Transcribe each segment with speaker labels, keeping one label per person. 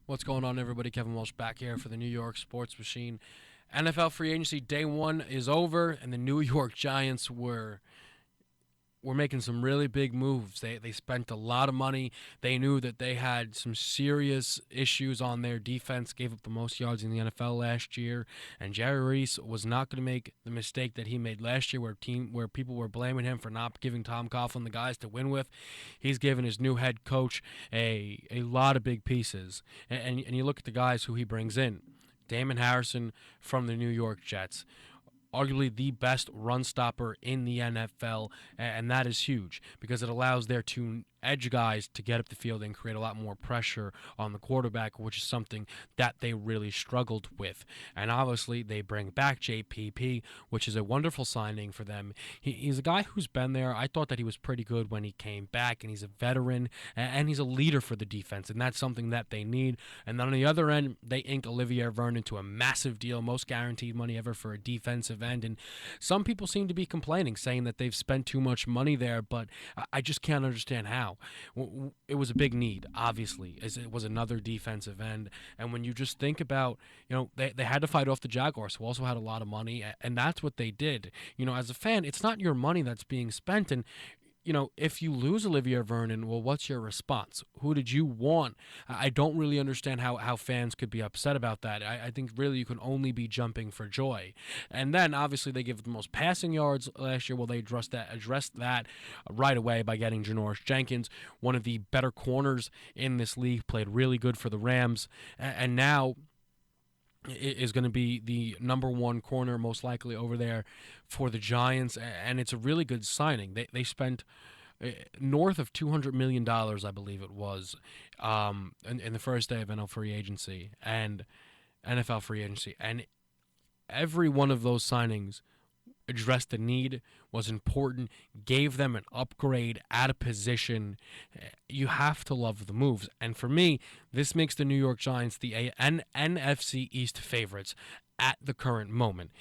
Speaker 1: What's going on, everybody? Kevin Walsh back here for the New York Sports Machine. NFL free agency day one is over, and the New York Giants were making some really big moves. They spent a lot of money. They knew that they had some serious issues on their defense, gave up the most yards in the NFL last year, and Jerry Reese was not going to make the mistake that he made last year where people were blaming him for not giving Tom Coughlin the guys to win with. He's given his new head coach a lot of big pieces. And you look at the guys who he brings in. Damon Harrison from the New York Jets, arguably the best run stopper in the NFL, and that is huge because it allows their two edge guys to get up the field and create a lot more pressure on the quarterback, which is something that they really struggled with. And obviously, they bring back JPP, which is a wonderful signing for them. He's a guy who's been there. I thought that he was pretty good when he came back, and he's a veteran, and he's a leader for the defense, and that's something that they need. And then on the other end, they inked Olivier Vernon to a massive deal, most guaranteed money ever for a defensive end. And some people seem to be complaining, saying that they've spent too much money there, but I just can't understand how. It was a big need, obviously, as it was another defensive end. And when you just think about, they had to fight off the Jaguars, who also had a lot of money, and that's what they did. As a fan, it's not your money that's being spent, and if you lose Olivier Vernon, well, what's your response? Who did you want? I don't really understand how fans could be upset about that. I think really you can only be jumping for joy. And then, obviously, they give the most passing yards last year. Well, they addressed that right away by getting Janoris Jenkins, one of the better corners in this league, played really good for the Rams. And now is going to be the number one corner most likely over there for the Giants, and it's a really good signing. They spent north of $200 million, I believe it was, in the first day of NFL free agency, and every one of those signings addressed the need, was important, gave them an upgrade at a position. You have to love the moves. And for me, this makes the New York Giants the NFC East favorites at the current moment.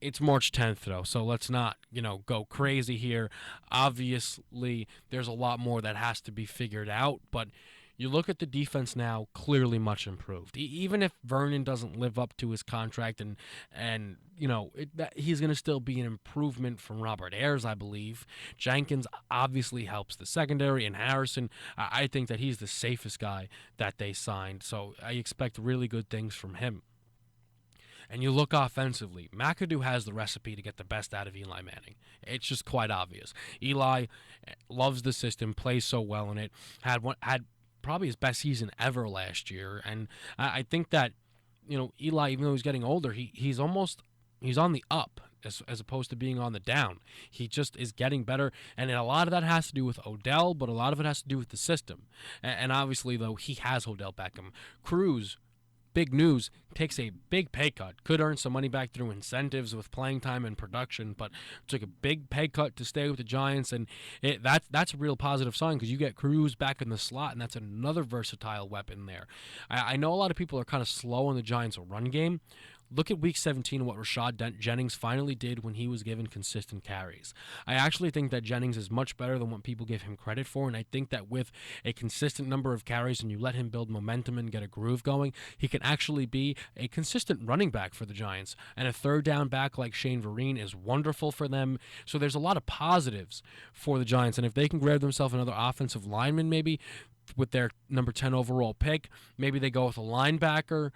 Speaker 1: It's March 10th, though, so let's not, go crazy here. Obviously, there's a lot more that has to be figured out, but you look at the defense now, clearly much improved. Even if Vernon doesn't live up to his contract, and he's going to still be an improvement from Robert Ayers, I believe. Jenkins obviously helps the secondary, and Harrison, I think that he's the safest guy that they signed, so I expect really good things from him. And you look offensively, McAdoo has the recipe to get the best out of Eli Manning. It's just quite obvious. Eli loves the system, plays so well in it, had probably his best season ever last year, and I think that Eli, even though he's getting older, he's on the up as opposed to being on the down. He just is getting better, and a lot of that has to do with Odell, but a lot of it has to do with the system. And obviously, though, he has Odell Beckham. Cruz, big news, takes a big pay cut. Could earn some money back through incentives with playing time and production, but took a big pay cut to stay with the Giants, and that's a real positive sign because you get Cruz back in the slot, and that's another versatile weapon there. I know a lot of people are kind of slow on the Giants' run game. Look at Week 17 and what Rashad Jennings finally did when he was given consistent carries. I actually think that Jennings is much better than what people give him credit for, and I think that with a consistent number of carries and you let him build momentum and get a groove going, he can actually be a consistent running back for the Giants. And a third down back like Shane Vereen is wonderful for them. So there's a lot of positives for the Giants, and if they can grab themselves another offensive lineman maybe with their number 10 overall pick, maybe they go with a linebacker.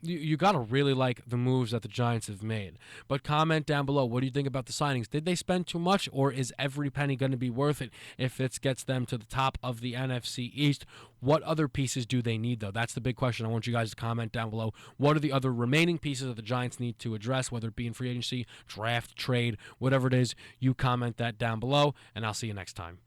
Speaker 1: You got to really like the moves that the Giants have made. But comment down below, what do you think about the signings? Did they spend too much, or is every penny going to be worth it if it gets them to the top of the NFC East? What other pieces do they need, though? That's the big question. I want you guys to comment down below. What are the other remaining pieces that the Giants need to address, whether it be in free agency, draft, trade, whatever it is? You comment that down below, and I'll see you next time.